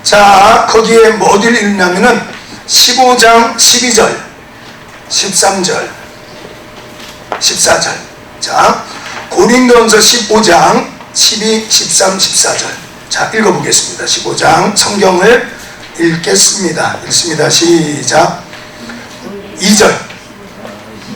자, 거기에 뭐를 읽냐면은 15장 12절, 13절, 14절. 자, 고린도전서 15장 12, 13, 14절. 자, 읽어보겠습니다. 15장 성경을 읽겠습니다. 읽습니다. 시작. 2절.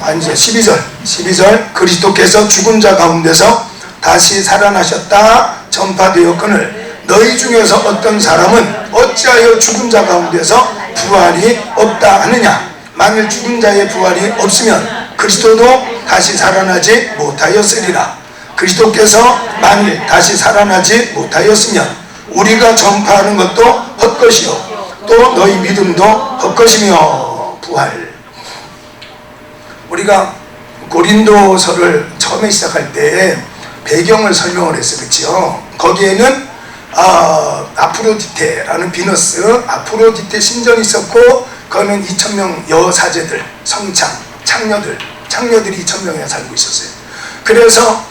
아니죠. 12절. 그리스도께서 죽은 자 가운데서 다시 살아나셨다 전파되었거늘 너희 중에서 어떤 사람은 어찌하여 죽은 자 가운데서 부활이 없다 하느냐. 만일 죽은 자의 부활이 없으면 그리스도도 다시 살아나지 못하였으리라. 그리스도께서 만일 다시 살아나지 못하였으면 우리가 전파하는 것도 헛것이요 또 너희 믿음도 헛것이며. 부활. 우리가 고린도서를 처음에 시작할 때 배경을 설명을 했어요. 그렇죠? 거기에는 아프로디테라는 비너스, 아프로디테 신전이 있었고, 그거는 2000명 여사제들, 성창, 창녀들이 2000명이나 살고 있었어요. 그래서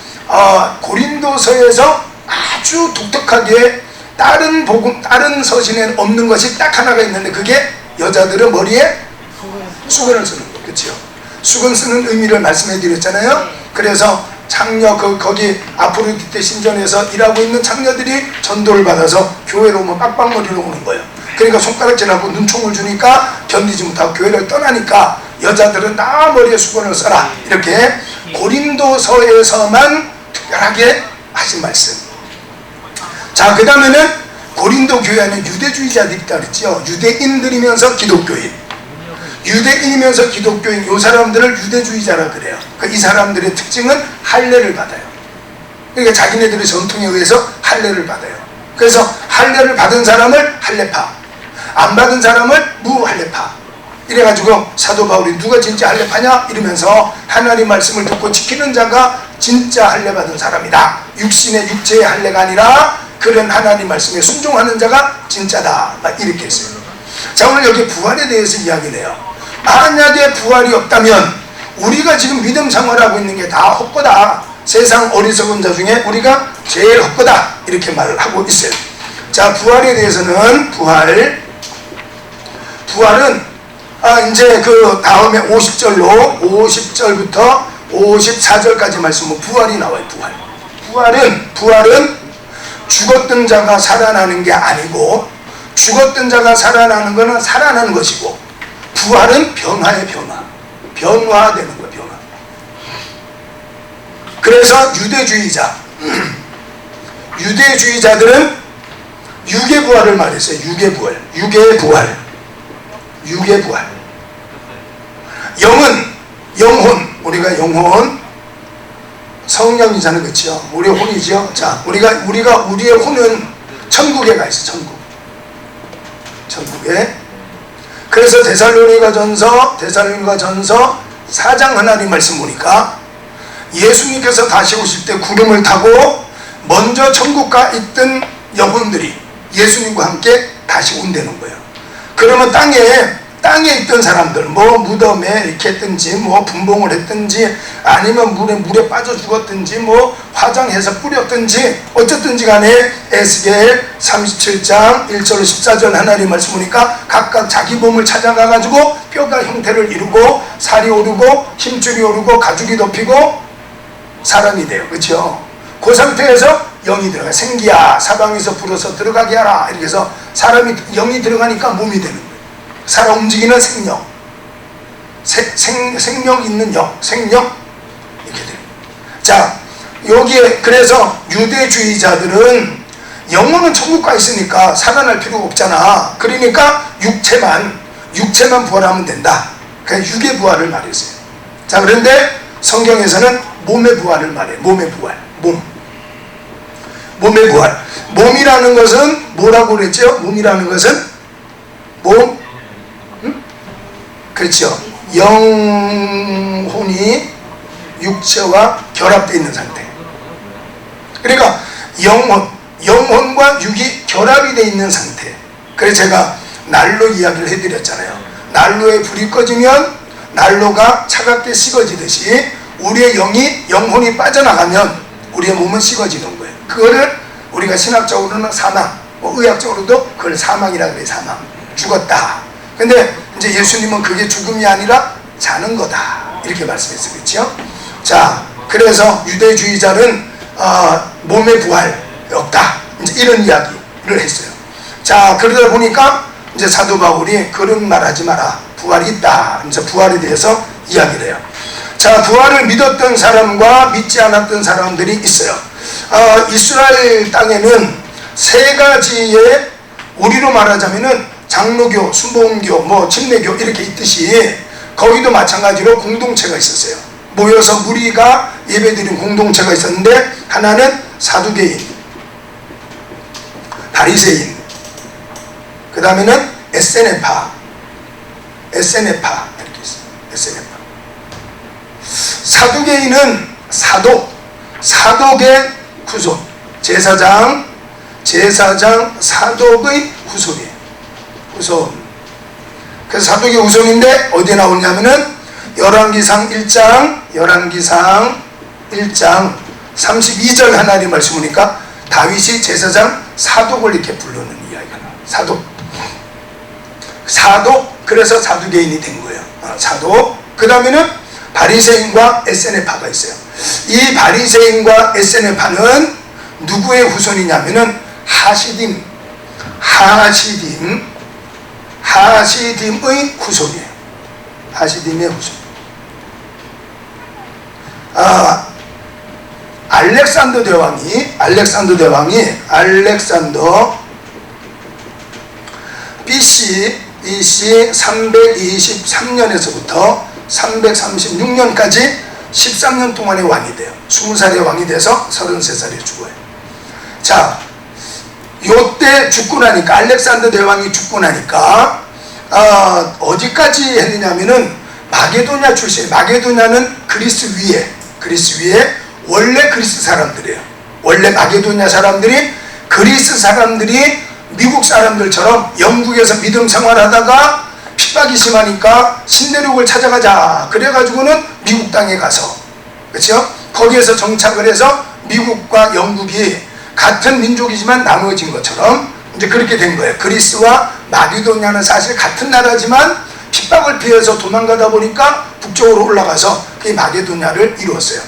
고린도서에서 아주 독특하게 다른 서신에는 없는 것이 딱 하나가 있는데, 그게 여자들은 머리에 수건을 쓰는 거. 그렇죠? 수건 쓰는 의미를 말씀해 드렸잖아요. 그래서 창녀, 거기 아프로디테 신전에서 일하고 있는 창녀들이 전도를 받아서 교회로 오면 빡빡머리로 오는 거예요. 그러니까 손가락질하고 눈총을 주니까 견디지 못하고 교회를 떠나니까 여자들은 다 머리에 수건을 써라. 이렇게 고린도서에서만 특별하게 하신 말씀. 자, 그 다음에는 고린도 교회 안에 유대주의자들이 있다 그랬죠. 유대인들이면서 기독교인. 유대인이면서 기독교인, 이 사람들을 유대주의자라 그래요. 이 사람들의 특징은 할례를 받아요. 그러니까 자기네들의 전통에 의해서 할례를 받아요. 그래서 할례를 받은 사람을 할례파, 안 받은 사람을 무할례파. 이래가지고 사도 바울이 누가 진짜 할례파냐 이러면서 하나님 말씀을 듣고 지키는 자가 진짜 할례 받은 사람이다. 육체의 할례가 아니라 그런 하나님 말씀에 순종하는 자가 진짜다. 막 이렇게 했어요. 자, 오늘 여기 부활에 대해서 이야기를 해요. 만약에 부활이 없다면 우리가 지금 믿음 생활하고 있는 게 다 헛거다. 세상 어리석은 자 중에 우리가 제일 헛거다. 이렇게 말을 하고 있어요. 자, 부활에 대해서는 부활은 이제 그 다음에 50절부터 54절까지 말씀은 부활이 나와요. 부활은 죽었던 자가 살아나는 게 아니고, 죽었던 자가 살아나는 것은 살아나는 것이고, 부활은 변화의 변화되는 거예요. 변화. 그래서 유대주의자들은 육의 부활을 말했어요. 육의 부활. 영혼, 우리가 영혼, 성령이잖아요. 그렇죠? 우리의 혼이죠. 자, 우리의 혼은 천국에 가 있어. 천국에. 그래서 데살로니가전서 4장 하나님 말씀 보니까 예수님께서 다시 오실 때 구름을 타고 먼저 천국 가 있던 영혼들이 예수님과 함께 다시 온다는 거예요. 그러면 땅에 있던 사람들, 뭐 무덤에 이렇게 했든지, 뭐 분봉을 했든지, 아니면 물에 빠져 죽었든지, 뭐 화장해서 뿌렸든지, 어쨌든지 간에 에스겔 37장 1절로 14절 하나님 말씀 보니까 각각 자기 몸을 찾아가가지고 뼈가 형태를 이루고 살이 오르고 힘줄이 오르고 가죽이 덮이고 사람이 돼요. 그렇죠? 그 상태에서 영이 들어가. 생기야 사방에서 불어서 들어가게 하라. 이렇게 해서 영이 들어가니까 몸이 되는 거예요. 살아 움직이는 생명, 생명 있는 영, 생명 이렇게 돼요. 자, 여기에 그래서 유대주의자들은 영혼은 천국 가 있으니까 살아날 필요가 없잖아. 그러니까 육체만 부활하면 된다. 그냥 육의 부활을 말했어요. 자, 그런데 성경에서는 몸의 부활을 말해요. 몸의 부활, 몸의 부활. 몸이라는 것은 뭐라고 그랬죠? 몸이라는 것은 몸. 그렇죠. 영혼이 육체와 결합되어 있는 상태. 그러니까 영혼과 육이 결합이 되어 있는 상태. 그래서 제가 난로 이야기를 해드렸잖아요. 난로에 불이 꺼지면 난로가 차갑게 식어지듯이 우리의 영혼이 빠져나가면 우리의 몸은 식어지는 거예요. 그거를 우리가 신학적으로는 사망, 뭐 의학적으로도 그걸 사망이라 그래. 사망, 죽었다. 근데 이제 예수님은 그게 죽음이 아니라 자는 거다 이렇게 말씀했어요. 그렇죠? 자, 그래서 유대주의자는 몸의 부활이 없다 이제 이런 이야기를 했어요. 자, 그러다 보니까 이제 사도 바울이 그런 말하지 마라, 부활이 있다. 이제 부활에 대해서 이야기를 해요. 자, 부활을 믿었던 사람과 믿지 않았던 사람들이 있어요. 이스라엘 땅에는 세 가지의, 우리로 말하자면은 장로교, 순복음교, 뭐 침례교 이렇게 있듯이 거기도 마찬가지로 공동체가 있었어요. 모여서 무리가 예배드린 공동체가 있었는데, 하나는 사두개인, 바리새인, 그 다음에는 에세네파 이렇게 있어요. 에세네파. 사두개인은 사독의 후손, 제사장 사독의 후손이에요. 후손. 그래서 사독의 후손인데 어디에 나오냐면은 열왕기상 1장 32절 하나님 말씀 보니까 다윗이 제사장 사독을 이렇게 부르는 이야기가 나와요. 사독, 그래서 사두개인이 된 거예요. 사독. 그 다음에는 바리새인과 에세네파가 있어요. 이 바리새인과 에세네파는 누구의 후손이냐면은 하시딤의 후손이에요. 하시딤의 후손. 알렉산더 BC 323년에서부터 336년까지 13년 동안의 왕이 돼요. 20살의 왕이 돼서 33살에 죽어요. 자, 요때 죽고 나니까, 알렉산더 대왕이 죽고 나니까 어디까지 했느냐면은 마게도냐 출신, 마게도냐는 그리스 위에 원래 그리스 사람들이에요. 원래 마게도냐 사람들이 그리스 사람들이 미국 사람들처럼 영국에서 믿음 생활하다가 핍박이 심하니까 신대륙을 찾아가자 그래가지고는 미국 땅에 가서, 그렇죠? 거기에서 정착을 해서 미국과 영국이 같은 민족이지만 나누어진 것처럼 이제 그렇게 된 거예요. 그리스와 마게도냐는 사실 같은 나라지만 핍박을 피해서 도망가다 보니까 북쪽으로 올라가서 그 마게도냐를 이루었어요.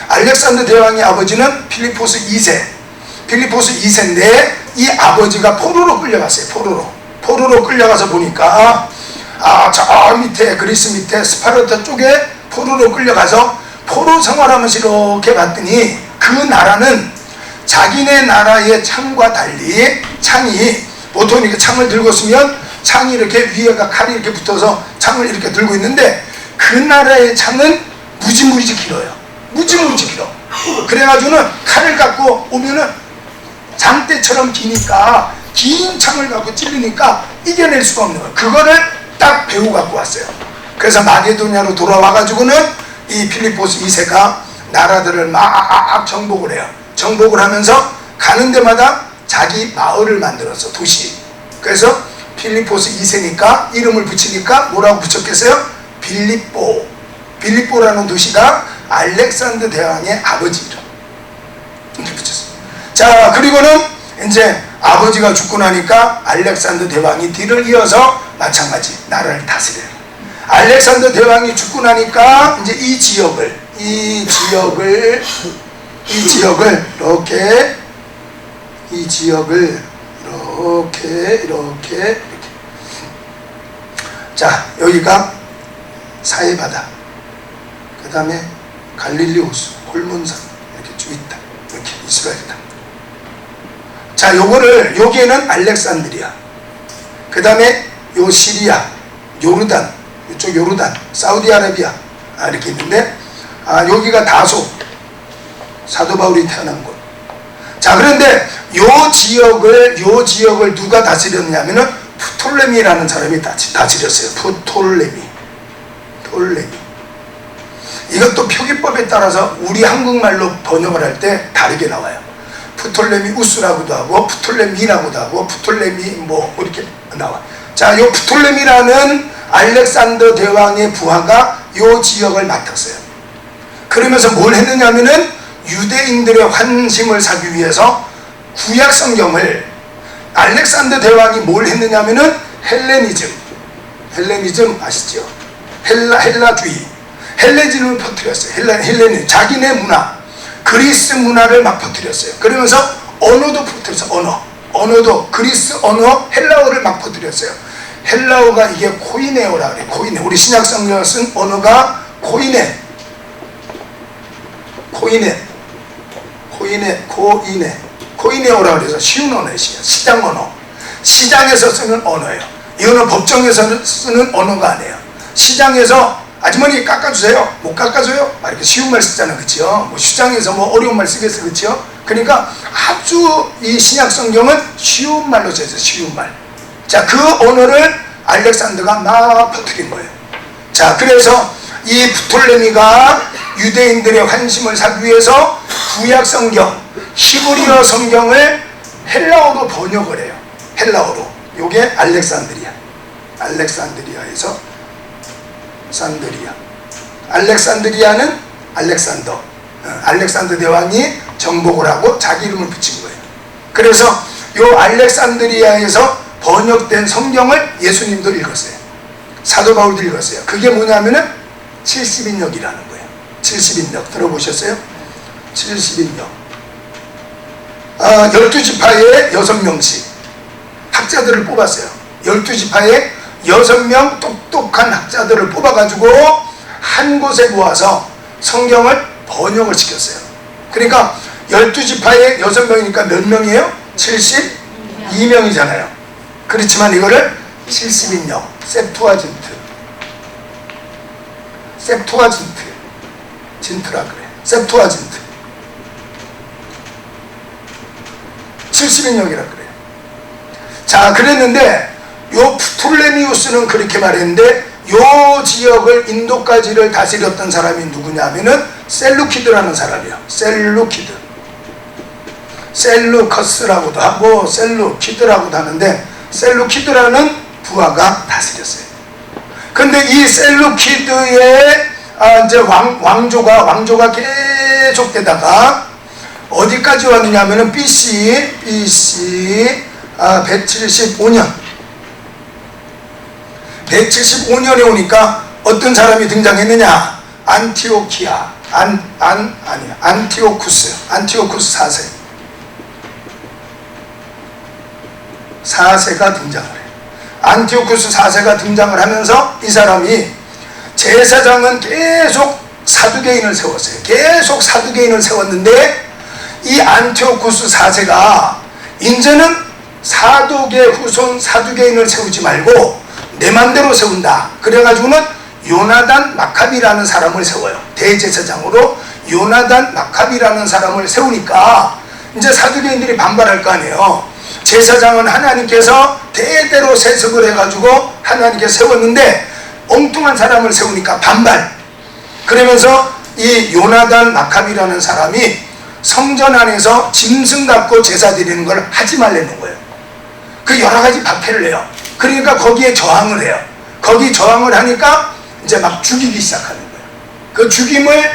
알렉산더 대왕의 아버지는 필리포스 2세인데 이 아버지가 포로로 끌려갔어요. 포로로 끌려가서 보니까 저 밑에, 그리스 밑에 스파르타 쪽에 포로로 끌려가서 포로 생활하면서 이렇게 봤더니 그 나라는 자기네 나라의 창과 달리 창이, 보통 이렇게 창을 들고 쓰면 창이 이렇게 위에가 칼이 이렇게 붙어서 창을 이렇게 들고 있는데 그 나라의 창은 무지무지 길어요. 무지무지 길어. 그래가지고는 칼을 갖고 오면은 장대처럼 기니까 긴 창을 갖고 찔리니까 이겨낼 수가 없는 거예요. 그거를 딱 배우 갖고 왔어요. 그래서 마게도냐로 돌아와가지고는 이 필리포스 2세가 나라들을 막 정복을 해요. 정복을 하면서 가는 데마다 자기 마을을 만들었어. 도시. 그래서 필리포스 2세니까 이름을 붙이니까 뭐라고 붙였겠어요? 빌립보라는 도시가 알렉산더 대왕의 아버지 이름 이렇게 붙였어요. 자, 그리고는 이제 아버지가 죽고 나니까 알렉산더 대왕이 뒤를 이어서 마찬가지 나라를 다스려요. 알렉산더 대왕이 죽고 나니까 이제 이 지역을 이렇게 자, 여기가 사해바다, 그 다음에 갈릴리 호수, 홀몬산 이렇게 쭉 있다. 이렇게 이스라엘이다. 자, 여기에는 알렉산드리아, 그 다음에 요 시리아, 요르단, 이쪽 요르단, 사우디아라비아 이렇게 있는데 여기가 다소, 사도 바울이 태어난 곳. 자, 그런데 요 지역을 누가 다스렸냐면은 프톨레미라는 사람이 다스렸어요. 프톨레미. 이것도 표기법에 따라서 우리 한국말로 번역을 할 때 다르게 나와요. 프톨레미 우스라고도 하고 프톨레미라고도 하고 프톨레미 뭐 이렇게 나와. 자, 요 프톨레미라는 알렉산더 대왕의 부하가 요 지역을 맡았어요. 그러면서 뭘 했느냐면은 유대인들의 환심을 사기 위해서 구약 성경을 알렉산더 대왕이 뭘 했느냐면은 헬레니즘 아시죠? 헬라주의, 헬레니즘을 퍼뜨렸어요. 헬레니즘, 자기네 문화, 그리스 문화를 막 퍼뜨렸어요. 그러면서 언어도 퍼뜨렸어요. 언어도 그리스 언어, 헬라어를 막 퍼뜨렸어요. 헬라어가 이게 코이네어라 그래. 코이네. 우리 신약 성경을 쓴 언어가 코이네어라 그래서 쉬운 언어예요. 시장 언어. 시장에서 쓰는 언어예요. 이거는 법정에서 쓰는 언어가 아니에요. 시장에서 아주머니 깎아주세요. 못 깎아줘요? 막 이렇게 쉬운 말 쓰잖아요. 그쵸? 뭐 시장에서 뭐 어려운 말 쓰겠어요. 그쵸? 그러니까 아주 이 신약 성경은 쉬운 말로 써있어요. 쉬운 말. 자, 그 언어를 알렉산더가 막 퍼뜨린 거예요. 자, 그래서 이 프톨레미가 유대인들의 환심을 사기 위해서 구약 성경, 히브리어 성경을 헬라어로 번역을 해요. 헬라어로. 요게 알렉산드리아에서 알렉산드리아는 알렉산더 대왕이 정복을 하고 자기 이름을 붙인 거예요. 그래서 요 알렉산드리아에서 번역된 성경을 예수님도 읽었어요. 사도 바울도 읽었어요. 그게 뭐냐면은 70인역이라는 거예요. 70인역 들어보셨어요? 70인역. 12지파에 6명씩 학자들을 뽑았어요. 12지파에 6명 똑똑한 학자들을 뽑아가지고 한 곳에 모아서 성경을 번역을 시켰어요. 그러니까 12지파에 6명이니까 몇 명이에요? 72명이잖아요. 그렇지만 이거를 70인역, 진트라 그래. 셉투아진트 70인역이라 그래요. 자, 그랬는데 요 프톨레미우스는 그렇게 말했는데 요 지역을 인도까지를 다스렸던 사람이 누구냐면은 셀루키드라는 사람이에요. 셀루커스라고도 하고 셀루키드라고도 하는데 셀루키드라는 부하가 다스렸어요. 근데 이 셀루키드의 이제 왕조가 계속되다가 어디까지 왔느냐면은 BC 175년에 오니까 어떤 사람이 등장했느냐? 안티오쿠스 4세가 등장을 해요. 안티오쿠스 4세가 등장을 하면서 이 사람이 제사장은 계속 사두개인을 세웠어요. 계속 사두개인을 세웠는데 이 안티오쿠스 4세가 이제는 사도계 후손 사두개인을 세우지 말고 내 맘대로 세운다. 그래가지고는 요나단 마카비라는 사람을 세워요. 대제사장으로 요나단 마카비라는 사람을 세우니까 이제 사두개인들이 반발할 거 아니에요. 제사장은 하나님께서 대대로 세습을 해가지고 하나님께서 세웠는데 엉뚱한 사람을 세우니까 반발. 그러면서 이 요나단 마카비라는 사람이 성전 안에서 짐승 갖고 제사 드리는 걸 하지 말라는 거예요. 그 여러 가지 박해를 해요. 그러니까 거기에 저항을 해요. 거기 저항을 하니까 이제 막 죽이기 시작하는 거예요. 그 죽임을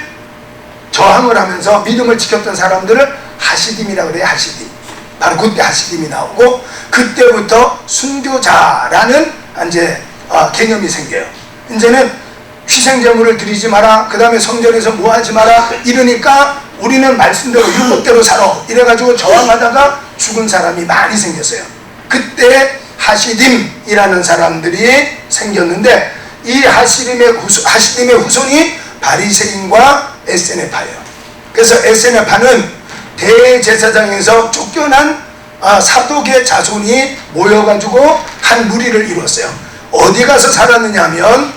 저항을 하면서 믿음을 지켰던 사람들을 하시딤이라고 그래요. 하시딤. 바로 그때 하시딤이 나오고 그때부터 순교자라는 이제 개념이 생겨요. 이제는 희생제물을 드리지 마라. 그 다음에 성전에서 뭐 하지 마라. 이러니까 우리는 말씀대로 율법대로 살아. 이래가지고 저항하다가 죽은 사람이 많이 생겼어요. 그때 하시딤이라는 사람들이 생겼는데 이 하시딤의 후손이 바리새인과 에세네파예요. 그래서 에세네파는 대제사장에서 쫓겨난 사독의 자손이 모여가지고 한 무리를 이뤘어요. 어디 가서 살았느냐면은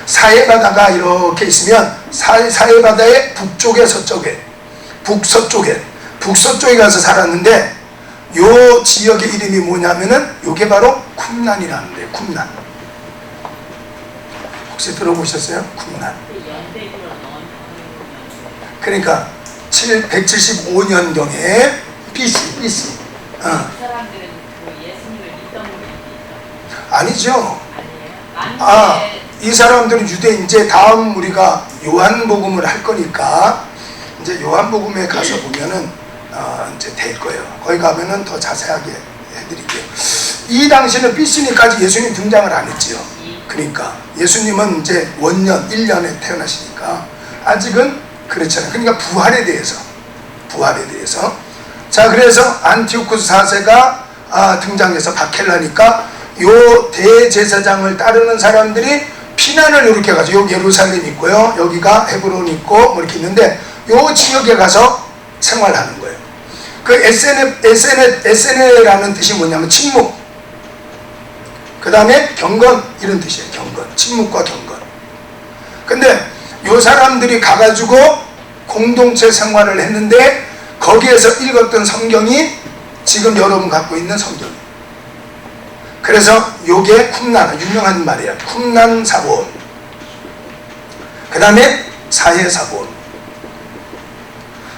사해바다가 이렇게 있으면 사해바다의 북쪽에 북서쪽에 가서 살았는데 요 지역의 이름이 뭐냐면은 요게 바로 쿰란이라는 데요. 쿰란. 혹시 들어보셨어요? 쿰란. 그러니까 175년경에 BC. 사람들은 그 예수님을 믿던 분이 아니죠. 아니에요? 이 사람들은 유대인. 이제 다음 우리가 요한복음을 할 거니까 이제 요한복음에 가서 보면은 이제 될 거예요. 거기 가면은 더 자세하게 해드릴게요. 이 당시는 BC니까지 예수님 등장을 안 했지요. 그러니까 예수님은 이제 원년 1년에 태어나시니까 아직은 그렇잖아요. 그러니까 부활에 대해서 자, 그래서 안티오쿠스 4세가 등장해서 박헬라니까 요 대제사장을 따르는 사람들이 피난을 이렇게 가죠. 여기 예루살렘 있고요, 여기가 헤브론 있고 뭐 이렇게 있는데 요 지역에 가서 생활하는 거예요. 그 에세네라는 뜻이 뭐냐면 침묵, 그 다음에 경건, 이런 뜻이에요. 경건, 침묵과 경건. 근데 요 사람들이 가가지고 공동체 생활을 했는데 거기에서 읽었던 성경이 지금 여러분 갖고 있는 성경이에요. 그래서 요게 쿰난, 유명한 말이에요. 쿰난 사본, 그 다음에 사해 사본.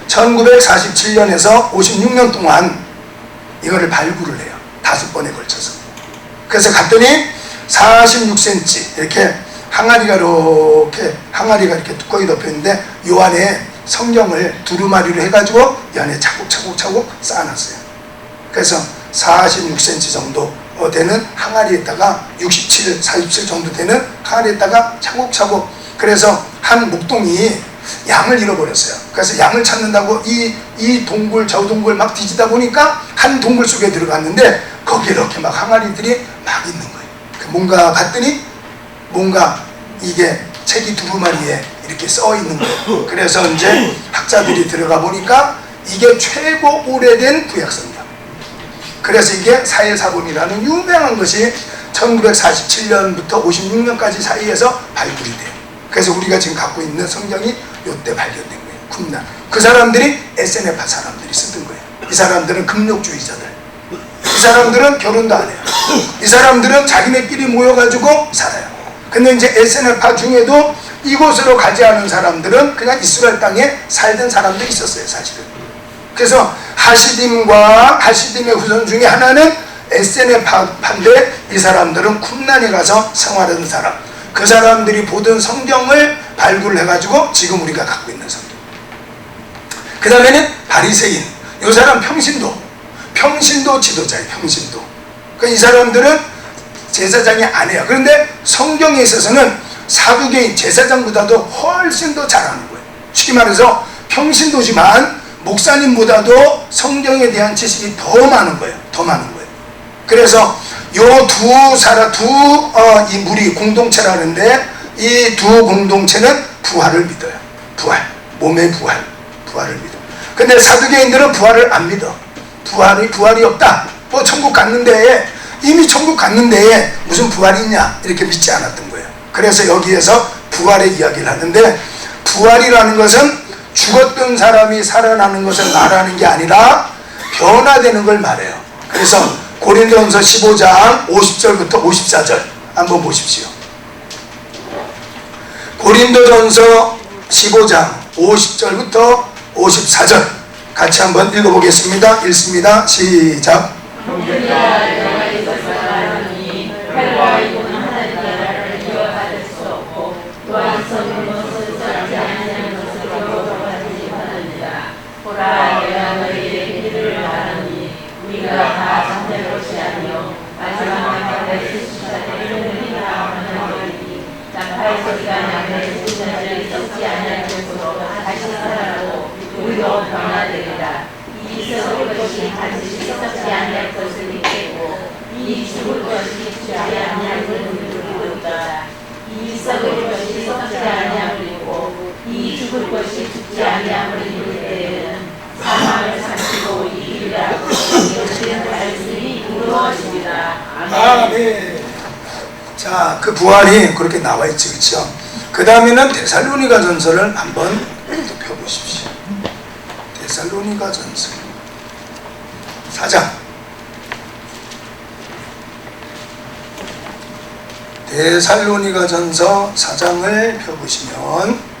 1947년에서 56년 동안 이거를 발굴을 해요. 5번에 걸쳐서. 그래서 갔더니 46cm 이렇게 항아리가 이렇게 두꺼이 덮여 있는데 요 안에 성경을 두루마리로 해가지고 이 안에 차곡차곡 쌓아놨어요. 그래서 46cm 정도 되는 항아리에다가 47 정도 되는 항아리에다가 차곡차곡. 그래서 한 목동이 양을 잃어버렸어요. 그래서 양을 찾는다고 이 동굴 저 동굴 막 뒤지다 보니까 한 동굴 속에 들어갔는데 거기에 이렇게 막 항아리들이 막 있는 거예요. 뭔가 봤더니 뭔가 이게 책이 두루마리에 이렇게 써 있는 거예요. 그래서 이제 학자들이 들어가 보니까 이게 최고 오래된 구약성경. 그래서 이게 사해사본이라는 유명한 것이 1947년부터 56년까지 사이에서 발굴이 돼요. 그래서 우리가 지금 갖고 있는 성경이 요때 발견된 거예요. 쿰난. 그 사람들이 에세네파 사람들이 쓰던 거예요. 이 사람들은 금욕주의자들. 이 사람들은 결혼도 안 해요. 이 사람들은 자기네끼리 모여가지고 살아요. 근데 이제 에세네파 중에도 이곳으로 가지 않은 사람들은 그냥 이스라엘 땅에 살던 사람들이 있었어요, 사실은. 그래서 하시딤의 후손 중에 하나는 에세네파인데 이 사람들은 쿰난에 가서 생활하는 사람. 그 사람들이 보던 성경을 발굴해가지고 지금 우리가 갖고 있는 성경. 그 다음에는 바리새인. 이 사람 평신도 지도자예요. 평신도. 그러니까 이 사람들은 제사장이 아니에요. 그런데 성경에 있어서는 사두개인 제사장보다도 훨씬 더 잘하는 거예요. 쉽게 말해서 평신도지만 목사님보다도 성경에 대한 지식이 더 많은 거예요. 그래서 요 이 무리 공동체라는데 이 두 공동체는 부활을 믿어요. 몸의 부활을 믿어. 근데 사두개인들은 부활을 안 믿어. 부활이 없다. 뭐 천국 갔는데, 이미 천국 갔는데 무슨 부활이 있냐, 이렇게 믿지 않았던 거예요. 그래서 여기에서 부활의 이야기를 하는데, 부활이라는 것은 죽었던 사람이 살아나는 것을 말하는 게 아니라 변화되는 걸 말해요. 그래서 고린도전서 15장 50절부터 54절 한번 보십시오. 고린도전서 15장 50절부터 54절 같이 한번 읽어보겠습니다. 읽습니다. 시작. 아멘. 자, 그 부활이 그렇게 나와 있지, 그렇죠? 그 다음에는 데살로니가 전서를 한번 또 펴보십시오. 데살로니가 전서 4장. 데살로니가 전서 4장을 펴보시면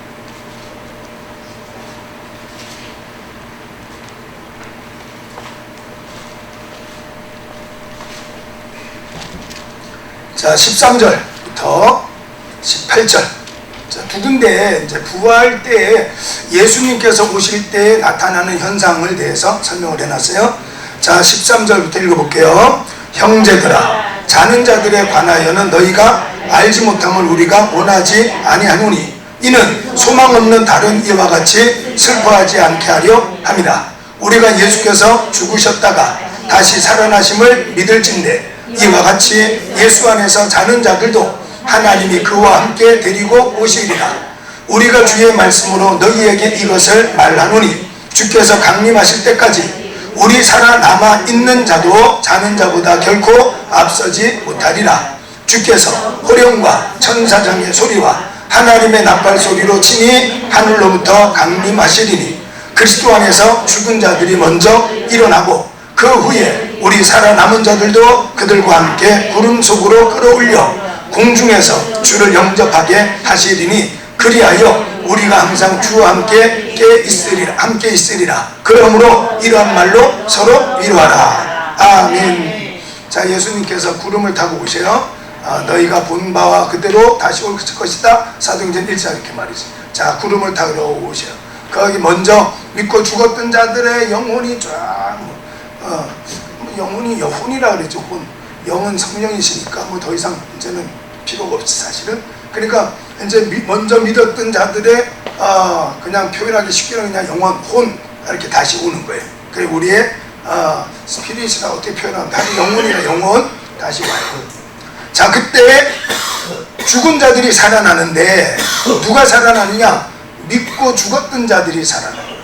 자, 13절부터 18절 자, 두 군데 이제 부활 때에 예수님께서 오실 때 나타나는 현상을 대해서 설명을 해놨어요. 자, 13절부터 읽어볼게요. 형제들아, 자는 자들에 관하여는 너희가 알지 못함을 우리가 원하지 아니하노니 이는 소망 없는 다른 이와 같이 슬퍼하지 않게 하려 함이라. 우리가 예수께서 죽으셨다가 다시 살아나심을 믿을진대 이와 같이 예수 안에서 자는 자들도 하나님이 그와 함께 데리고 오시리라. 우리가 주의 말씀으로 너희에게 이것을 말하노니 주께서 강림하실 때까지 우리 살아남아 있는 자도 자는 자보다 결코 앞서지 못하리라. 주께서 호령과 천사장의 소리와 하나님의 나팔 소리로 친히 하늘로부터 강림하시리니 그리스도 안에서 죽은 자들이 먼저 일어나고 그 후에 우리 살아남은 자들도 그들과 함께 구름 속으로 끌어올려 공중에서 주를 영접하게 하시리니 그리하여 우리가 항상 주와 함께 있으리라. 그러므로 이러한 말로 서로 위로하라. 아멘. 자, 예수님께서 구름을 타고 오세요. 너희가 본 바와 그대로 다시 올 것이다. 사도행전 1장 이렇게 말이죠. 자, 구름을 타러 오세요. 거기 먼저 믿고 죽었던 자들의 영혼이 쫙 영혼이 여혼이라 그랬죠. 혼. 영은 성령이시니까 뭐 더 이상 이제는 필요가 없지 사실은. 그러니까 이제 먼저 믿었던 자들의 그냥 표현하기 쉽게 그냥 영혼, 혼 이렇게 다시 오는 거예요. 그래 우리의 스피릿이라 어떻게 표현하면 다시 영혼이나 영혼 다시 와요. 자, 그때 죽은 자들이 살아나는데 누가 살아나느냐? 믿고 죽었던 자들이 살아나요.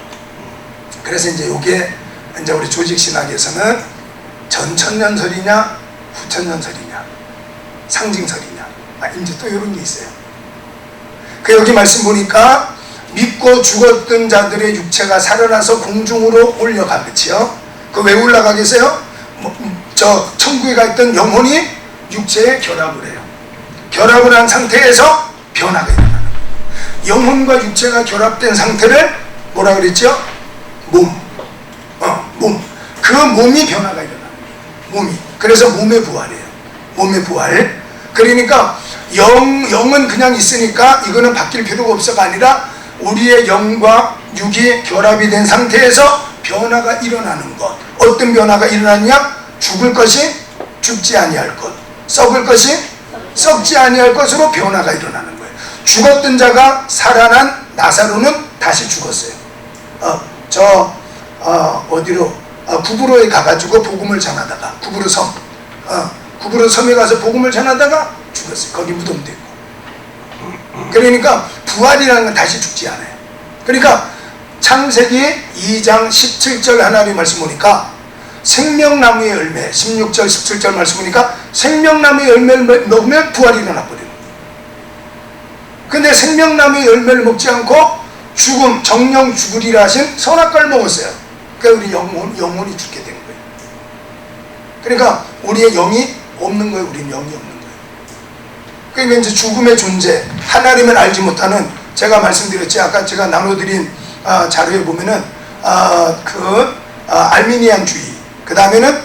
그래서 이제 이게 이제 우리 조직신학에서는 전천년설이냐 후천년설이냐 상징설이냐 이제 또 이런 게 있어요. 그 여기 말씀 보니까 믿고 죽었던 자들의 육체가 살아나서 공중으로 올라가, 그치요? 그 왜 올라가겠어요? 저 천국에 가 있던 영혼이 육체에 결합을 해요. 결합을 한 상태에서 변화가 일어나는 거예요. 영혼과 육체가 결합된 상태를 뭐라 그랬죠? 몸. 그 몸이 변화가 일어나는 거예요. 몸이. 그래서 몸의 부활이에요. 몸의 부활. 그러니까 영은 그냥 있으니까 이거는 바뀔 필요가 없어가 아니라 우리의 영과 육이 결합이 된 상태에서 변화가 일어나는 것. 어떤 변화가 일어나느냐? 죽을 것이 죽지 아니할 것, 썩을 것이 썩지 아니할 것으로 변화가 일어나는 거예요. 죽었던 자가 살아난 나사로는 다시 죽었어요. 어디로? 구브로에 가가지고 복음을 전하다가 구브로 섬에 가서 복음을 전하다가 죽었어요. 거기 무덤도 있고. 그러니까 부활이라는 건 다시 죽지 않아요. 그러니까 창세기 2장 17절 하나님 말씀 보니까 생명나무의 열매, 16절 17절 말씀 보니까 생명나무의 열매를 먹으면 부활이 일어나 버리는 거예요. 근데 생명나무의 열매를 먹지 않고 죽음, 정령 죽으리라 하신 선악과를 먹었어요. 그러니까 우리 영혼이 죽게 된 거예요. 그러니까 우리의 영이 없는 거예요. 우리는 영이 없는 거예요. 그러니까 이제 죽음의 존재, 하나님을 알지 못하는, 제가 말씀드렸지, 아까 제가 나눠드린 자료에 보면은 알미니안주의, 그 다음에는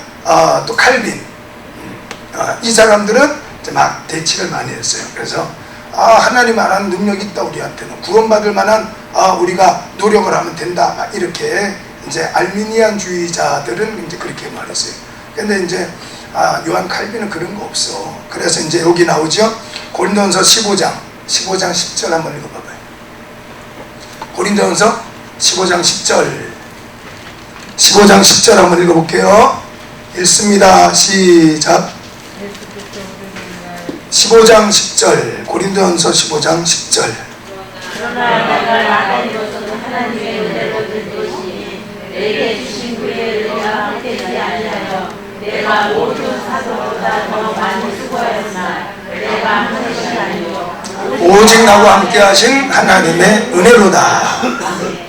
또 칼빈, 이 사람들은 이제 막 대치를 많이 했어요. 그래서 하나님 안하는 능력이 있다, 우리한테는 구원받을 만한 우리가 노력을 하면 된다, 막 이렇게 이제 알미니안주의자들은 이제 그렇게 말했어요. 근데 이제 요한 칼빈은 그런 거 없어. 그래서 이제 여기 나오죠. 고린도전서 15장 10절 한번 읽어봐봐요. 고린도전서 15장 10절 한번 읽어볼게요. 읽습니다. 시작. 15장 10절, 고린도전서 15장 10절. 그러나 내가 나가는 것은 하나님의 은혜로 된 것이니 내게 주신 그의 은혜가 함께지 아니하여 내가 모든 사도보다 더 많이 수고하였으나 내가 한 것이 아니요 오직 나와 함께 하신 하나님의 은혜로다.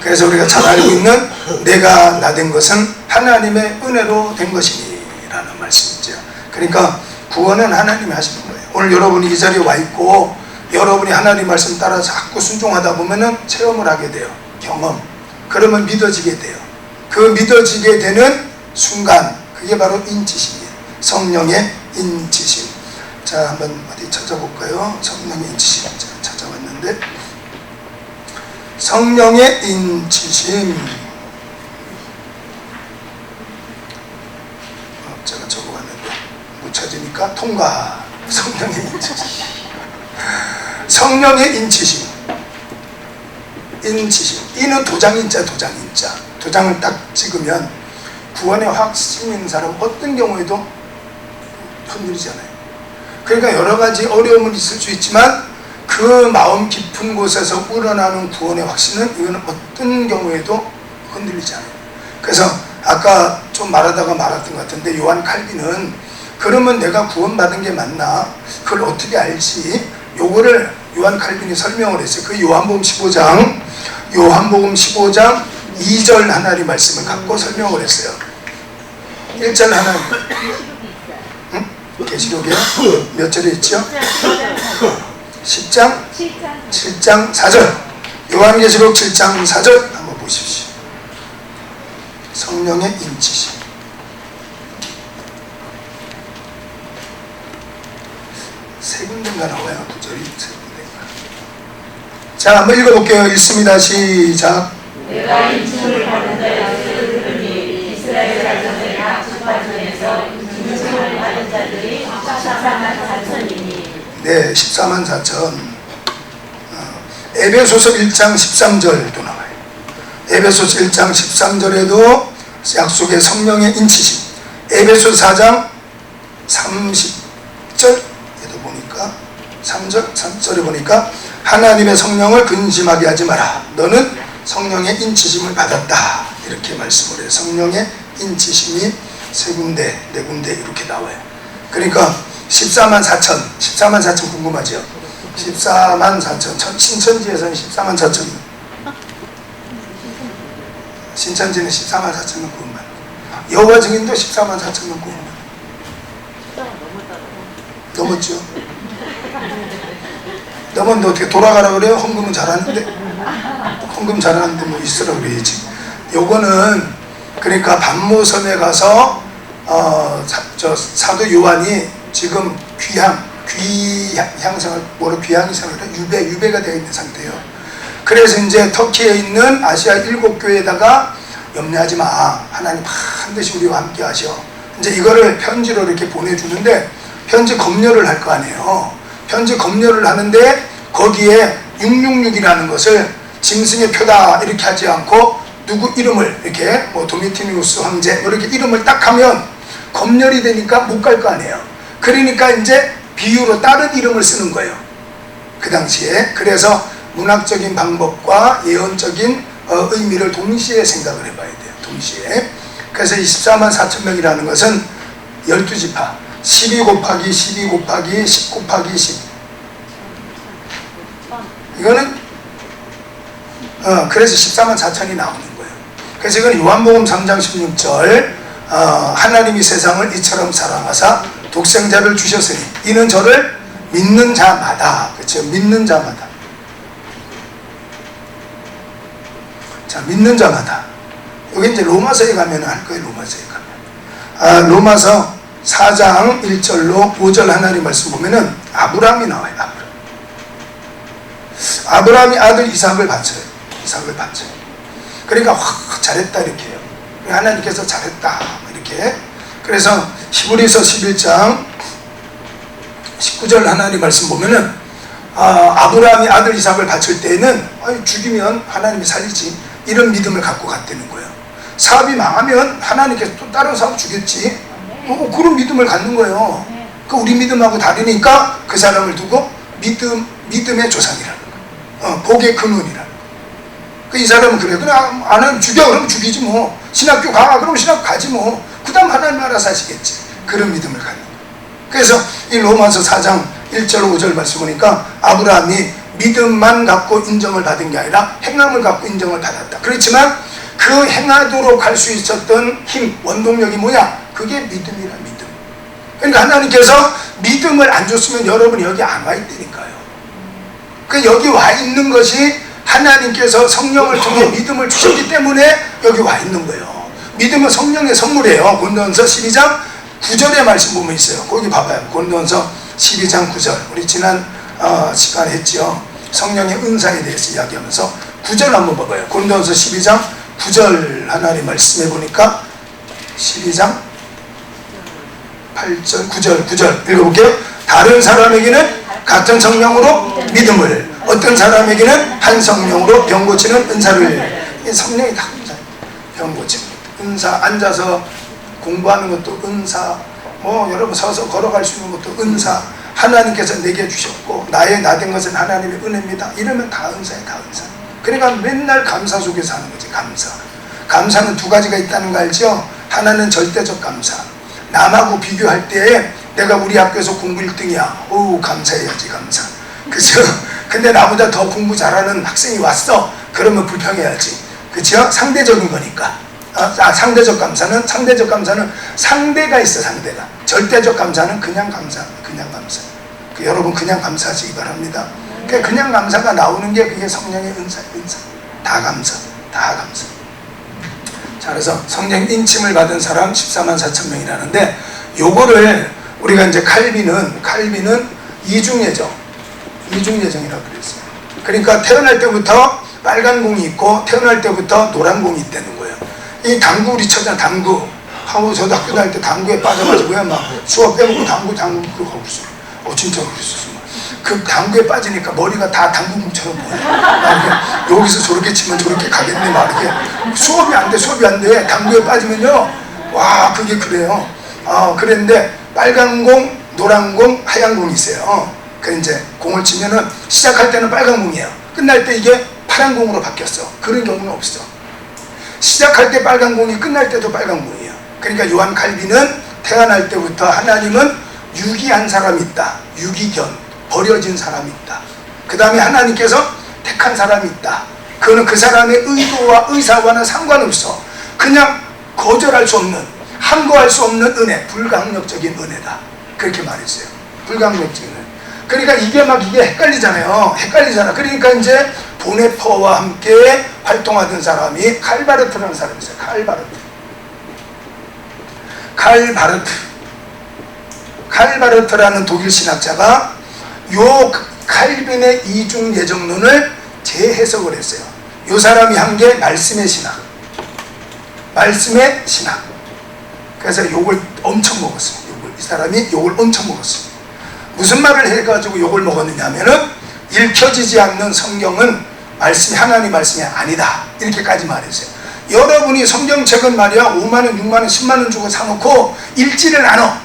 그래서 우리가 잘 알고 있는 내가 나 된 것은 하나님의 은혜로 된 것이라는 말씀이죠. 그러니까 구원은 하나님이 하시는 거예요. 오늘 여러분이 이 자리에 와 있고 여러분이 하나님 말씀 따라 자꾸 순종하다 보면은 체험을 하게 돼요. 경험. 그러면 믿어지게 돼요. 그 믿어지게 되는 순간, 그게 바로 인치심이에요. 성령의 인치심. 자, 한번 어디 찾아볼까요? 성령의 인치심. 찾아봤는데 성령의 인치심. 제가 적어봤는데 못 찾으니까 통과. 성령의 인치심. 성령의 인치심. 인치심. 이는 도장인자, 도장인자. 도장을 딱 찍으면 구원의 확신 있는 사람 어떤 경우에도 흔들리잖아요. 그러니까 여러 가지 어려움은 있을 수 있지만 그 마음 깊은 곳에서 우러나는 구원의 확신은 이거는 어떤 경우에도 흔들리지 않아요. 그래서 아까 좀 말하다가 말았던 것 같은데 요한 칼빈은 그러면 내가 구원받은 게 맞나? 그걸 어떻게 알지? 요거를 요한 칼빈이 설명을 했어요. 그 요한복음 15장 2절 하나님 말씀을 갖고 설명을 했어요. 1절 하나님. 응? 계시록에 몇 절에 있죠? 10장 7장 4절. 요한계시록 7장 4절 한번 보십시오. 성령의 인치심. 세 군데인가 나와요. 구절이 세 군데인가. 자, 한번 읽어볼게요. 읽습니다. 시작. 내가 인침을 받은 자들을 들으니 이스라엘 자손의 각 지파 중에서 인침을 받은 자들이 14만 4천이니. 네, 14만 4천. 에베소서 1장 13절도 나와요. 에베소서 1장 13절에도 약속의 성령의 인치심. 에베소 4장 30절에도 보니까 3절에 보니까 하나님의 성령을 근심하게 하지 마라. 너는 성령의 인치심을 받았다. 이렇게 말씀을 해요. 성령의 인치심이 세 군데, 네 군데 이렇게 나와요. 그러니까 14만 4천 궁금하죠? 14만 4천. 신천지에서는 14만 4천. 신천지는 14만 4천은 구원만. 여호와 증인도 14만 4천은 구원만. 넘었죠? 넘었는데 어떻게 돌아가라 그래요? 헌금은 잘하는데? 헌금 잘하는데 뭐 있으라 그래야지. 요거는 그러니까 반모섬에 가서 사도 요한이 지금 귀향생활, 뭐로 귀향생활, 유배가 되어 있는 상태예요. 그래서 이제 터키에 있는 아시아 7교회에다가 염려하지 마. 하나님 반드시 우리와 함께 하셔. 이제 이거를 편지로 이렇게 보내주는데 편지 검열을 할 거 아니에요. 편지 검열을 하는데 거기에 666이라는 것을 짐승의 표다 이렇게 하지 않고 누구 이름을 이렇게 뭐 도미티니우스 황제 이렇게 이름을 딱 하면 검열이 되니까 못 갈 거 아니에요. 그러니까 이제 비유로 다른 이름을 쓰는 거예요. 그 당시에. 그래서 문학적인 방법과 예언적인 의미를 동시에 생각을 해봐야 돼요. 동시에. 그래서 24만 4천 명이라는 것은 12지파 12 곱하기 12 곱하기 10 곱하기 10 이거는 그래서 14만 4천이 나오는 거예요. 그래서 이건 요한복음 3장 16절 하나님이 세상을 이처럼 사랑하사 독생자를 주셨으니 이는 저를 믿는 자마다. 그렇죠? 믿는 자마다. 자, 믿는 자마다. 여기 이제 로마서에 가면 할 거예요. 로마서에 가면. 로마서 4장 1절로 5절 하나님 말씀 보면은 아브라함이 나와요. 아브라함이 아들 이삭을 바쳐요. 그러니까 잘했다 이렇게 해요. 하나님께서 잘했다 이렇게. 그래서 히브리서 11장 19절 하나님 말씀 보면은 아브라함이 아들 이삭을 바칠 때에는 죽이면 하나님이 살리지 이런 믿음을 갖고 갔다는 거예요. 사업이 망하면 하나님께서 또 다른 사업 주겠지. 그런 믿음을 갖는 거예요. 그 우리 믿음하고 다르니까 그 사람을 두고 믿음의 조상이라는 거. 복의 근원이라는 거. 이 사람은 그래. 그냥 안 하면 죽여. 그러면 죽이지 뭐. 신학교 가. 그럼 신학교 가지 뭐. 그 다음 하나님 알아서 하시겠지. 그런 믿음을 갖는 거예요. 그래서 이 로마서 4장 1절 5절 말씀 보니까 아브라함이 믿음만 갖고 인정을 받은 게 아니라 행함을 갖고 인정을 받았다. 그렇지만 그 행하도록 할 수 있었던 힘, 원동력이 뭐냐? 그게 믿음이라 믿음. 그러니까 하나님께서 믿음을 안 줬으면 여러분이 여기 안 와 있다니까요. 그 여기 와 있는 것이 하나님께서 성령을 통해 믿음을 주셨기 때문에 여기 와 있는 거예요. 믿음은 성령의 선물이에요. 고린도전서 12장 9절의 말씀 보면 있어요. 거기 봐봐요. 고린도전서 12장 9절. 우리 지난 시간에 했죠. 성령의 은사에 대해서 이야기하면서 9절 한번 봐봐요. 고린도전서 12장 9절 하나님 말씀해 보니까 12장 8절 9절 읽어볼게요. 다른 사람에게는 같은 성령으로 믿음을, 어떤 사람에게는 한 성령으로 병 고치는 은사를. 성령이 다 은사. 병 고치는 은사, 앉아서 공부하는 것도 은사, 뭐 여러분 서서 걸어갈 수 있는 것도 은사. 하나님께서 내게 주셨고 나의 나된 것은 하나님의 은혜입니다. 이러면 다 은사예요. 다 은사. 그러니까 맨날 감사 속에 사는 거지. 감사. 감사는 두 가지가 있다는 거 알죠? 하나는 절대적 감사. 남하고 비교할 때 내가 우리 학교에서 공부 1등이야. 오, 감사해야지. 감사. 그죠? 근데 나보다 더 공부 잘하는 학생이 왔어. 그러면 불평해야지. 그죠? 상대적인 거니까. 상대적 감사는 상대가 있어. 상대가. 절대적 감사는 그냥 감사. 그냥 감사. 여러분 그냥 감사하시기 바랍니다. 그냥 감사가 나오는 게 그게 성령의 은사. 다 감사. 다 감사. 자, 그래서 성령 인침을 받은 사람 14만 4천 명이라는데, 요거를 우리가 이제 칼빈은 이중예정이라고 그랬어요. 그러니까 태어날 때부터 빨간 공이 있고 태어날 때부터 노란 공이 있다는 거예요. 이 당구 우리 쳐잖아. 당구 하고 저도 학교 다닐 때 당구에 빠져가지고요, 막 수업 빼먹고 당구 그러고 하고 있어요. 진짜 그랬었어. 그 당구에 빠지니까 머리가 다 당구공처럼 보여요. 여기서 저렇게 치면 저렇게 가겠네. 막 이렇게 수업이 안 돼. 당구에 빠지면요, 와, 그게 그래요. 그랬는데 빨간 공, 노란 공, 하얀 공이 있어요. 그 이제 공을 치면은 시작할 때는 빨간 공이에요. 끝날 때 이게 파란 공으로 바뀌었어. 그런 경우는 없어. 시작할 때 빨간 공이 끝날 때도 빨간 공이에요. 그러니까 요한 칼빈은 태어날 때부터 하나님은 유기한 사람이 있다. 유기견. 버려진 사람이 있다. 그 다음에 하나님께서 택한 사람이 있다. 그거는 그 사람의 의도와 의사와는 상관없어. 그냥 거절할 수 없는, 항거할 수 없는 은혜, 불가항력적인 은혜다. 그렇게 말했어요. 불가항력적인 은혜. 그러니까 이게 헷갈리잖아요. 그러니까 이제 보네퍼와 함께 활동하던 사람이 칼바르트라는 사람이 있어요. 칼바르트라는 독일 신학자가 요 칼빈의 이중 예정론을 재해석을 했어요. 요 사람이 한 게 말씀의 신학. 그래서 욕을 엄청 먹었어요. 이 사람이 욕을 엄청 먹었어요. 무슨 말을 해가지고 욕을 먹었느냐 하면은, 읽혀지지 않는 성경은 하나님 말씀이 아니다. 이렇게까지 말했어요. 여러분이 성경책은 말이야 5만원, 6만원, 10만원 주고 사놓고 읽지를 않아.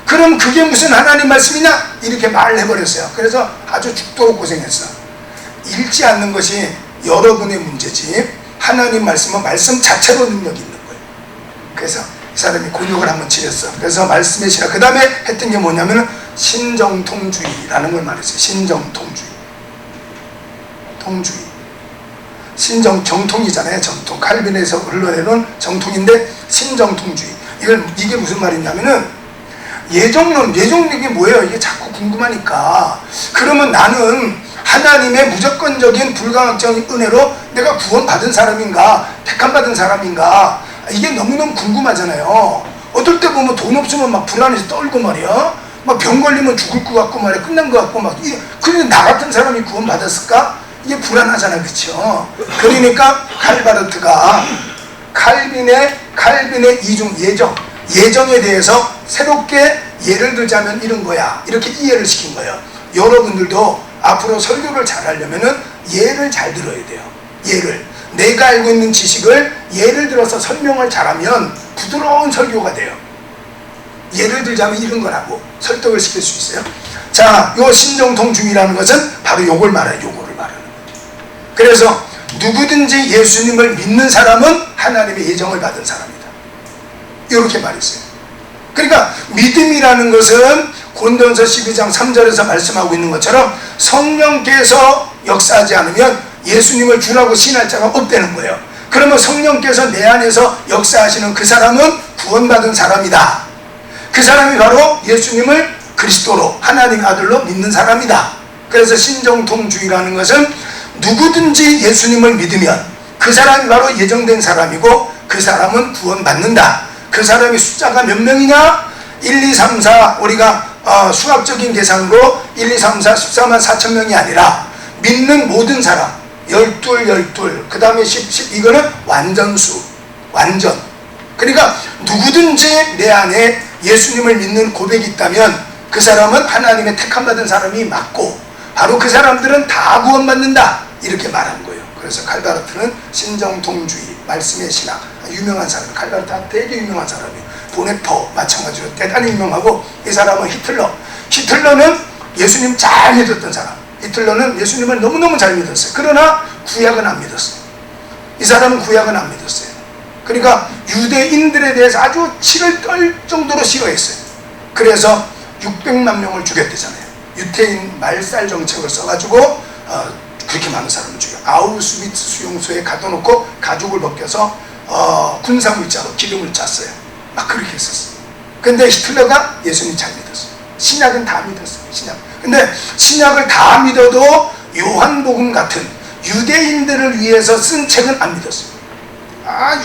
그럼 그게 무슨 하나님 말씀이냐? 이렇게 말을 해버렸어요. 그래서 아주 죽도록 고생했어. 읽지 않는 것이 여러분의 문제지, 하나님 말씀은 말씀 자체로 능력이 있는 거예요. 그래서 이 사람이 곤욕을 한번 치렀어. 그래서 말씀의 신학. 그 다음에 했던 게 뭐냐면 신정통주의라는 걸 말했어요. 정통이잖아요. 정통. 칼빈에서 흘러내려온 정통인데 신정통주의. 이게 무슨 말이냐면은, 예정론 이게 뭐예요? 이게 자꾸 궁금하니까. 그러면 나는 하나님의 무조건적인 불가항적인 은혜로 내가 구원받은 사람인가, 택함받은 사람인가, 이게 너무너무 궁금하잖아요. 어떨 때 보면 돈 없으면 막 불안해서 떨고 말이야, 막 병 걸리면 죽을 것 같고 말이야, 끝난 것 같고 막. 그런데 나 같은 사람이 구원받았을까? 이게 불안하잖아. 그쵸? 그러니까 칼바르트가 칼빈의 이중 예정에 대해서 새롭게 예를 들자면 이런 거야. 이렇게 이해를 시킨 거예요. 여러분들도 앞으로 설교를 잘 하려면은 예를 잘 들어야 돼요. 내가 알고 있는 지식을 예를 들어서 설명을 잘하면 부드러운 설교가 돼요. 예를 들자면 이런 거라고 설득을 시킬 수 있어요. 자, 요 신정통주의라는 것은 바로 요거를 말하는 거예요. 그래서 누구든지 예수님을 믿는 사람은 하나님의 예정을 받은 사람이다. 이렇게 말했어요. 그러니까 믿음이라는 것은 고린도전서 12장 3절에서 말씀하고 있는 것처럼 성령께서 역사하지 않으면 예수님을 주라고 신할 자가 없다는 거예요. 그러면 성령께서 내 안에서 역사하시는 그 사람은 구원받은 사람이다. 그 사람이 바로 예수님을 그리스도로, 하나님의 아들로 믿는 사람이다. 그래서 신정통주의라는 것은 누구든지 예수님을 믿으면 그 사람이 바로 예정된 사람이고 그 사람은 구원받는다. 그 사람이 숫자가 몇 명이냐? 1, 2, 3, 4 우리가 수학적인 계산으로 1, 2, 3, 4, 14만 4천 명이 아니라 믿는 모든 사람, 12, 그 다음에 10, 이거는 완전수, 완전. 그러니까 누구든지 내 안에 예수님을 믿는 고백이 있다면 그 사람은 하나님의 택함받은 사람이 맞고 바로 그 사람들은 다 구원받는다, 이렇게 말한 거예요. 그래서 칼바르트는 신정통주의, 말씀의 신학, 유명한 사람, 칼바르트는 되게 유명한 사람이에요. 보네퍼 마찬가지로 대단히 유명하고, 이 사람은 히틀러는 예수님 잘 믿었던 사람. 히틀러는 예수님을 너무너무 잘 믿었어요. 그러나 구약은 안 믿었어요. 이 사람은 구약은 안 믿었어요. 그러니까 유대인들에 대해서 아주 치를 떨 정도로 싫어했어요. 그래서 600만 명을 죽였대잖아요. 유태인 말살 정책을 써가지고 그렇게 많은 사람을 죽여. 아우슈비츠 수용소에 가둬놓고 가죽을 벗겨서 군사물자로 기름을 짰어요. 막 그렇게 했었어요. 근데 히틀러가 예수님 잘 믿었어요. 신약은 다 믿었어요. 신약. 근데 신약을 다 믿어도 요한복음 같은 유대인들을 위해서 쓴 책은 안 믿었어요.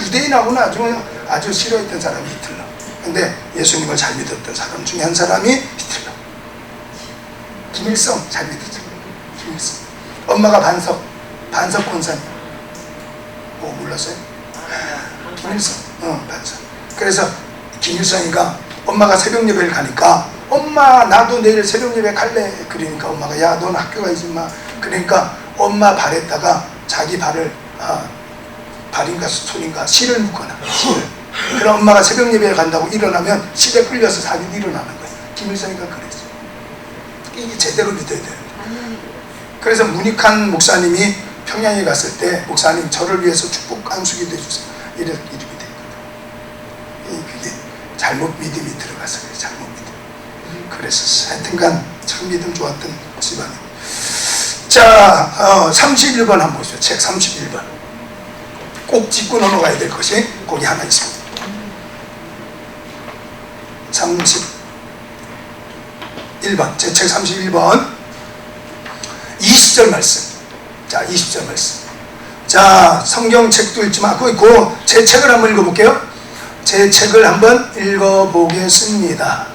유대인하고는 아주 싫어했던 사람이 히틀러. 근데 예수님을 잘 믿었던 사람 중에 한 사람이 히틀러. 김일성 잘 믿었죠. 김일성. 엄마가 반석 권사님. 몰랐어요? 김일성. 반석. 그래서 김일성이가 엄마가 새벽 예배를 가니까, 엄마 나도 내일 새벽 예배 갈래. 그러니까 엄마가, 야 넌 학교 가야지 마. 그러니까 엄마 발에다가 자기 발을 발인가 스톤인가 실을 묶어놔. 실을. 그럼 엄마가 새벽 예배에 간다고 일어나면 실에 끌려서 자기도 일어나는 거예요. 김일성이가 그랬어요. 이게 제대로 믿어야 돼요. 그래서 문익환 목사님이 평양에 갔을 때, 목사님 저를 위해서 축복 안수기도 해주세요. 이렇게 됐거든요. 그게 잘못 믿음이 들어가서 그래요. 잘못 믿음. 그래서 하여튼간 참 믿음 좋았던 집안이에요. 자, 31번 한번 보시죠. 책 31번. 꼭 짚고 넘어가야 될 것이 거기 하나 있습니다. 31번, 제 책 31번 20절 말씀. 자, 20절 말씀. 자, 성경책도 있지만 제 책을 한번 읽어볼게요. 제 책을 한번 읽어보겠습니다.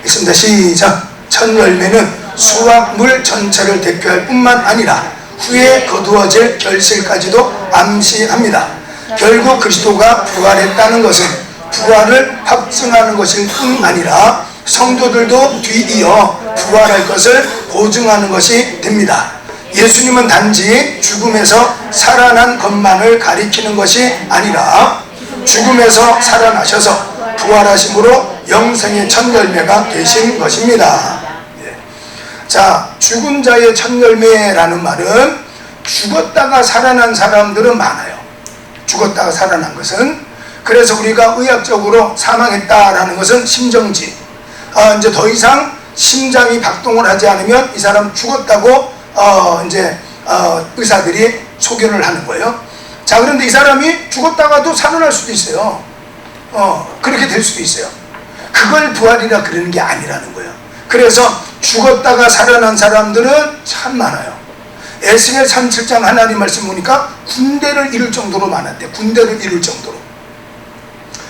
읽습니다. 시작. 첫 열매는 수확물 전체를 대표할 뿐만 아니라 후에 거두어질 결실까지도 암시합니다. 결국 그리스도가 부활했다는 것은 부활을 확증하는 것일 뿐 아니라 성도들도 뒤이어 부활할 것을 보증하는 것이 됩니다. 예수님은 단지 죽음에서 살아난 것만을 가리키는 것이 아니라 죽음에서 살아나셔서 부활하심으로 영생의 첫 열매가 되신 것입니다. 자, 죽은 자의 첫 열매라는 말은 죽었다가 살아난 사람들은 많아요. 죽었다가 살아난 것은. 그래서 우리가 의학적으로 사망했다라는 것은 심정지. 이제 더 이상 심장이 박동을 하지 않으면 이 사람 죽었다고 의사들이 소견을 하는 거예요. 자, 그런데 이 사람이 죽었다가도 살아날 수도 있어요. 그렇게 될 수도 있어요. 그걸 부활이라 그러는 게 아니라는 거예요. 그래서 죽었다가 살아난 사람들은 참 많아요. 에스겔 37장 하나님 말씀 보니까 군대를 이룰 정도로 많았대. 군대를 이룰 정도로.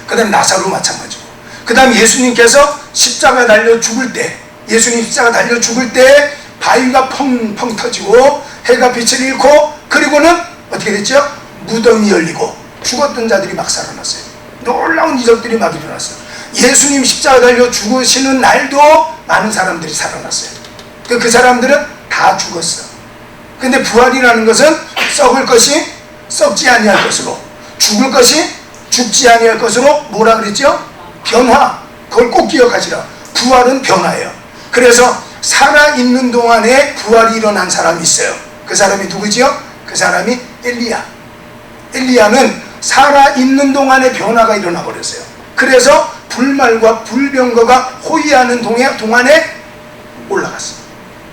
그 다음 나사로 마찬가지고. 그 다음 예수님께서 십자가 달려 죽을 때, 예수님 십자가 달려 죽을 때 바위가 펑펑 터지고 해가 빛을 잃고, 그리고는 어떻게 됐죠? 무덤이 열리고 죽었던 자들이 막 살아났어요. 놀라운 이적들이 막 일어났어요. 예수님 십자가 달려 죽으시는 날도 많은 사람들이 살아났어요. 그 사람들은 다 죽었어. 근데 부활이라는 것은 썩을 것이 썩지 아니할 것으로, 죽을 것이 죽지 아니할 것으로, 뭐라 그랬죠? 변화. 그걸 꼭 기억하시라. 부활은 변화예요. 그래서 살아있는 동안에 부활이 일어난 사람이 있어요. 그 사람이 누구지요? 그 사람이 엘리야. 엘리야는 살아있는 동안에 변화가 일어나 버렸어요. 그래서 불말과 불병거가 호위하는 동안에 올라갔어요.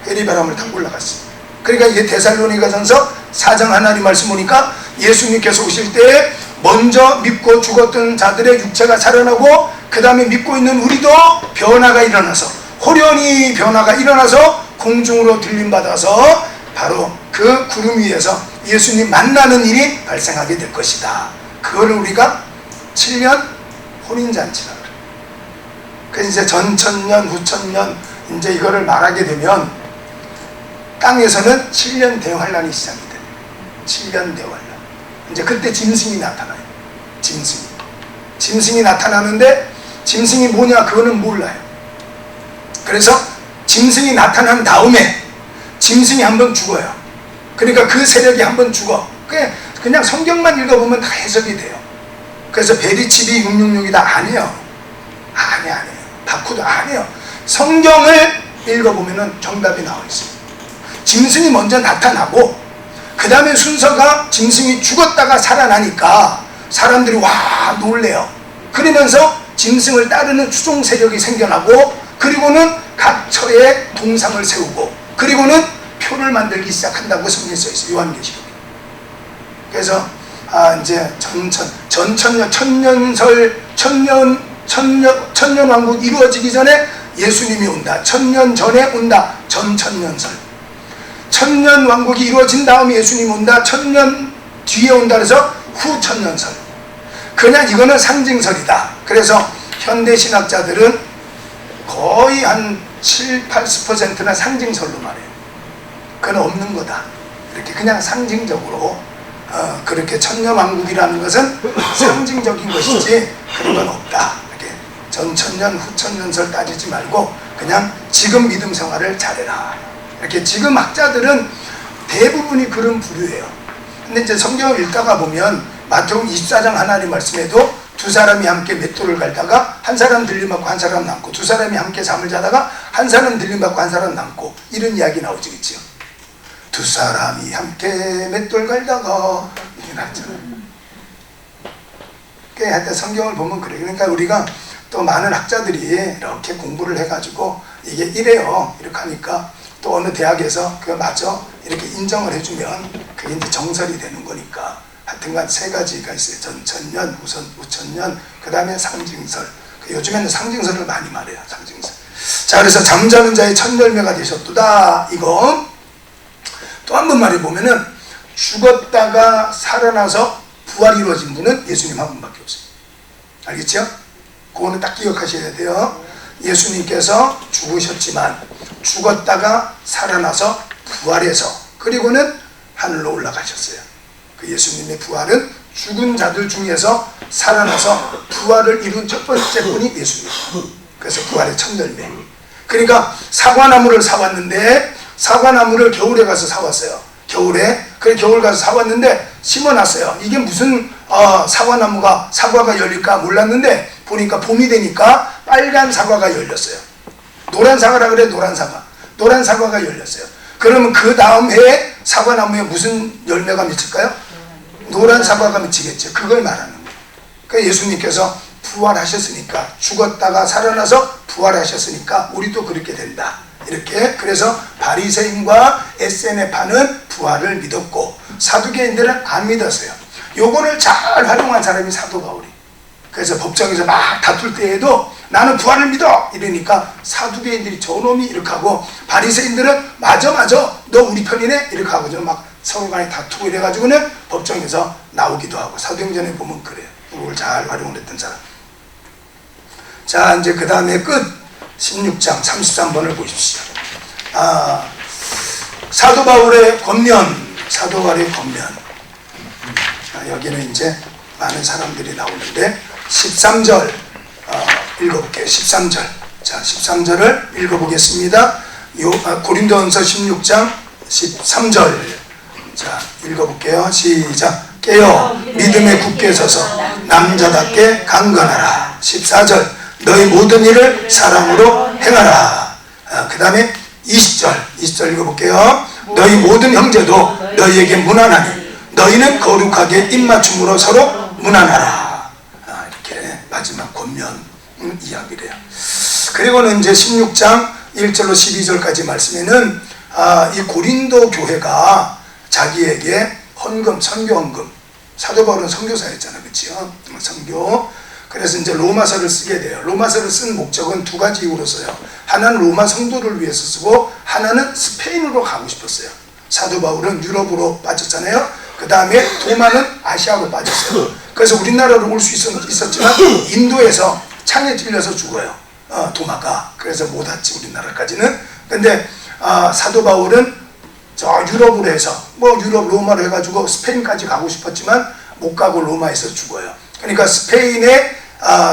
해리바람을 타고 올라갔어요. 그러니까 이게 데살로니가전서 4장 하나님 말씀 보니까 예수님께서 오실 때 먼저 믿고 죽었던 자들의 육체가 살아나고, 그 다음에 믿고 있는 우리도 변화가 일어나서, 호련히 변화가 일어나서 공중으로 들림받아서 바로 그 구름 위에서 예수님 만나는 일이 발생하게 될 것이다. 그거를 우리가 7년 혼인잔치라 그래요. 그래서 이제 전천년 후천년 이제 이거를 말하게 되면 땅에서는 7년 대환란이 시작이 돼요. 7년 대환란. 이제 그때 짐승이 나타나요. 짐승이 나타나는데 짐승이 뭐냐 그거는 몰라요. 그래서 짐승이 나타난 다음에 짐승이 한번 죽어요. 그러니까 그 세력이 한번 죽어. 그냥 성경만 읽어보면 다 해석이 돼요. 그래서 베리치비 666이다 아니에요. 아니에요. 다쿠도 아니에요. 성경을 읽어보면 정답이 나와 있어요. 짐승이 먼저 나타나고 그 다음에 순서가 짐승이 죽었다가 살아나니까 사람들이 와 놀래요. 그러면서 짐승을 따르는 추종 세력이 생겨나고 그리고는 각 처에 동상을 세우고 그리고는 표를 만들기 시작한다고 성경에 써 있어요. 요한계시록에. 그래서 이제 천년 왕국 이루어지기 전에 예수님이 온다. 천년 전에 온다. 전천년설. 천년 왕국이 이루어진 다음에 예수님이 온다. 천년 뒤에 온다. 그래서 후천년설. 그냥 이거는 상징설이다. 그래서 현대 신학자들은 거의 한 7~80%나 상징설로 말해요. 그건 없는 거다. 이렇게 그냥 상징적으로 그렇게 천년왕국이라는 것은 상징적인 것이지 그런 건 없다. 이렇게 전천년 후천년설 따지지 말고 그냥 지금 믿음 생활을 잘해라. 이렇게 지금 학자들은 대부분이 그런 부류예요. 근데 이제 성경을 읽다가 보면 마태복음 24장 하나님 말씀에도 두 사람이 함께 맷돌을 갈다가 한 사람 들림받고 한 사람 남고 두 사람이 함께 잠을 자다가 한 사람 들림받고 한 사람 남고 이런 이야기 나오지 그치요? 두 사람이 함께 맷돌 갈다가 이게 나왔잖아요. 하여튼 성경을 보면 그래. 그러니까 우리가 또 많은 학자들이 이렇게 공부를 해가지고 이게 이래요 이렇게 하니까 또 어느 대학에서 그거 맞아 이렇게 인정을 해주면 그게 이제 정설이 되는 거니까 하여튼간 세 가지가 있어요. 전천년, 후천년, 그 다음에 상징설. 요즘에는 상징설을 많이 말해요. 상징설. 자, 그래서 잠자는 자의 첫 열매가 되셨도다. 이거 또 한 번 말해보면은 죽었다가 살아나서 부활이 이루어진 분은 예수님 한 분밖에 없어요. 알겠죠? 그거는 딱 기억하셔야 돼요. 예수님께서 죽으셨지만 죽었다가 살아나서 부활해서 그리고는 하늘로 올라가셨어요. 그 예수님의 부활은 죽은 자들 중에서 살아나서 부활을 이룬 첫 번째 분이 예수님. 그래서 부활의 첫 열매. 그러니까 사과나무를 사왔는데 사과나무를 겨울에 가서 사왔어요. 겨울에. 그래 겨울 가서 사왔는데 심어놨어요. 이게 무슨 사과가 열릴까 몰랐는데 보니까 봄이 되니까 빨간 사과가 열렸어요. 노란 사과라 그래. 노란 사과가 열렸어요. 그러면 그 다음 해에 사과나무에 무슨 열매가 맺힐까요? 노란 사과가 맺히겠죠. 그걸 말하는 거예요. 그러니까 예수님께서 부활하셨으니까 죽었다가 살아나서 부활하셨으니까 우리도 그렇게 된다. 이렇게. 그래서 바리새인과 에세네파는 부활을 믿었고 사두개인들은 안 믿었어요. 요거를 잘 활용한 사람이 사도 바울이. 그래서 법정에서 막 다툴 때에도 나는 부활을 믿어 이러니까 사두개인들이 저놈이 이렇게 하고 바리새인들은 맞아 너 우리 편이네 이렇게 하고 좀 막 서로 간에 다투고 이래가지고는 법정에서 나오기도 하고 사도행전에 보면 그래요. 그걸 잘 활용을 했던 사람. 자 이제 그 다음에 끝 16장 33번을 보십시오. 사도 바울의 권면. 여기는 이제 많은 사람들이 나오는데 13절 읽어볼게요. 13절. 자 13절을 읽어보겠습니다. 고린도전서 16장 13절. 자 읽어볼게요. 시작. 깨어 믿음에 굳게 서서 남자답게 강건하라. 14절. 너희 모든 일을 사랑으로 행하라. 그 다음에 20절 읽어볼게요. 너희 모든 형제도 너희에게 무난하니 너희는 거룩하게 입맞춤으로 서로 무난하라. 이렇게 마지막 권면 이야기래요. 그리고는 이제 16장 1절로 12절까지 말씀에는 이 고린도 교회가 자기에게 헌금, 선교 헌금, 사도 바울은 선교사였잖아요. 그치요? 선교. 그래서 이제 로마서를 쓰게 돼요. 로마서를 쓴 목적은 두 가지 이유로 써요. 하나는 로마 성도를 위해서 쓰고 하나는 스페인으로 가고 싶었어요. 사도 바울은 유럽으로 빠졌잖아요. 그 다음에 도마는 아시아로 빠졌어요. 그래서 우리나라로 올 수 있었지만 인도에서 창에 찔려서 죽어요. 도마가. 그래서 못 왔지 우리나라까지는. 근데 사도 바울은 저 유럽으로 해서 뭐 유럽 로마로 해가지고 스페인까지 가고 싶었지만 못 가고 로마에서 죽어요. 그러니까 스페인의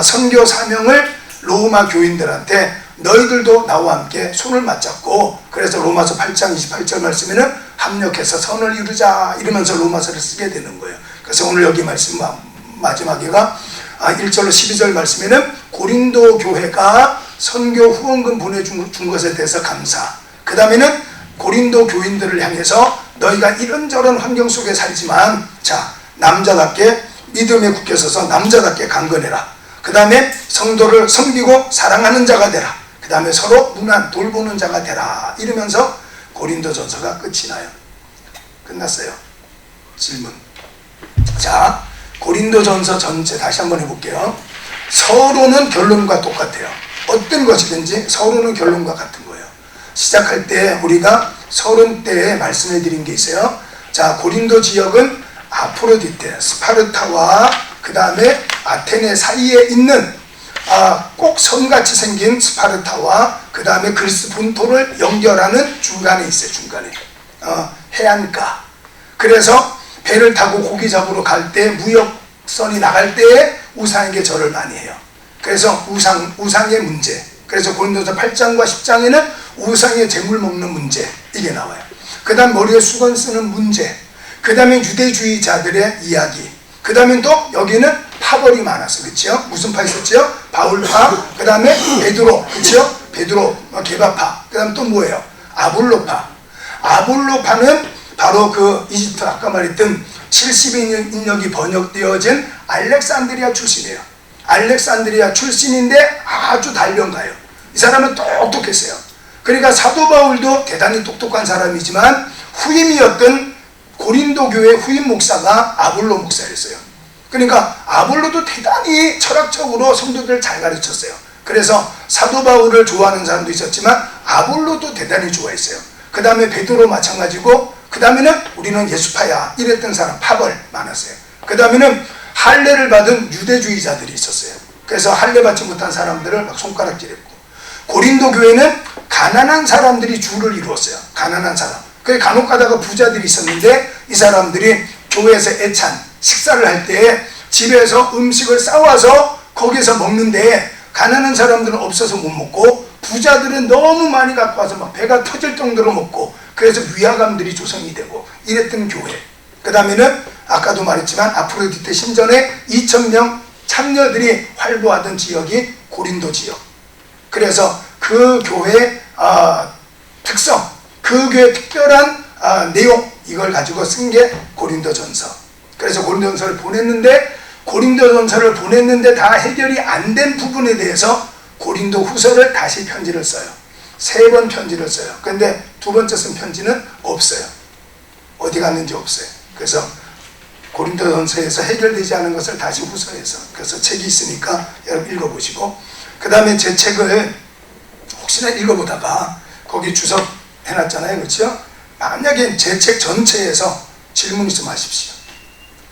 선교 사명을 로마 교인들한테 너희들도 나와 함께 손을 맞잡고, 그래서 로마서 8장 28절 말씀에는 합력해서 선을 이루자 이러면서 로마서를 쓰게 되는 거예요. 그래서 오늘 여기 말씀 마지막에가 1절로 12절 말씀에는 고린도 교회가 선교 후원금 보내준 것에 대해서 감사, 그 다음에는 고린도 교인들을 향해서 너희가 이런저런 환경 속에 살지만 자 남자답게 믿음에 굳게 서서 남자답게 강건해라. 그 다음에 성도를 섬기고 사랑하는 자가 되라. 그 다음에 서로 무난 돌보는 자가 되라. 이러면서 고린도전서가 끝이 나요. 끝났어요. 질문. 자, 고린도전서 전체 다시 한번 해볼게요. 서로는 결론과 똑같아요. 어떤 것이든지 서로는 결론과 같은 거예요. 시작할 때 우리가 서론 때에 말씀해 드린 게 있어요. 자, 고린도 지역은 아프로디테, 스파르타와 그 다음에 아테네 사이에 있는 꼭 섬같이 생긴 스파르타와 그 다음에 그리스 본토를 연결하는 중간에 있어요. 중간에 해안가. 그래서 배를 타고 고기 잡으러 갈 때 무역선이 나갈 때에 우상에게 절을 많이 해요. 그래서 우상의 문제. 그래서 고린도서 8장과 10장에는 우상의 재물 먹는 문제 이게 나와요. 그 다음 머리에 수건 쓰는 문제, 그 다음에 유대주의자들의 이야기, 그 다음에 또 여기는 파벌이 많았어. 그렇죠? 무슨 파 있었죠? 바울파, 그 다음에 베드로, 그렇죠? 베드로, 게바파, 그 다음 또 뭐예요? 아볼로파. 아볼로파는 바로 그 이집트 아까 말했던 70인역이 번역되어진 알렉산드리아 출신이에요. 알렉산드리아 출신인데 아주 단련가요. 이 사람은 똑똑했어요. 그러니까 사도 바울도 대단히 똑똑한 사람이지만 후임이었던 고린도 교회 후임 목사가 아볼로 목사였어요. 그러니까 아볼로도 대단히 철학적으로 성도들을 잘 가르쳤어요. 그래서 사도 바울을 좋아하는 사람도 있었지만 아볼로도 대단히 좋아했어요. 그 다음에 베드로 마찬가지고, 그 다음에는 우리는 예수파야 이랬던 사람 파벌 많았어요. 그 다음에는 할례를 받은 유대주의자들이 있었어요. 그래서 할례 받지 못한 사람들을 막 손가락질했고, 고린도 교회는 가난한 사람들이 주를 이루었어요. 가난한 사람. 그 간혹 가다가 부자들이 있었는데 이 사람들이 교회에서 애찬 식사를 할 때 집에서 음식을 싸와서 거기서 먹는데 가난한 사람들은 없어서 못 먹고 부자들은 너무 많이 갖고 와서 막 배가 터질 정도로 먹고, 그래서 위화감들이 조성이 되고 이랬던 교회. 그 다음에는 아까도 말했지만 아프로디테 신전에 2000명 참녀들이 활보하던 지역이 고린도 지역. 그래서 그 교회 특성, 그 교회 특별한 내용, 이걸 가지고 쓴 게 고린도전서. 그래서 고린도전서를 보냈는데, 고린도전서를 보냈는데 다 해결이 안 된 부분에 대해서 고린도 후서를 다시 편지를 써요. 3번 편지를 써요. 근데 2번째 쓴 편지는 없어요. 어디 갔는지 없어요. 그래서 고린도전서에서 해결되지 않은 것을 다시 후서에서, 그래서 책이 있으니까 여러분 읽어보시고, 그 다음에 제 책을 혹시나 읽어보다가 거기 주석 해놨잖아요. 그렇죠? 만약에 제 책 전체에서 질문 있으면 하십시오.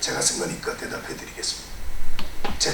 제가 쓴 거니까 대답해 드리겠습니다.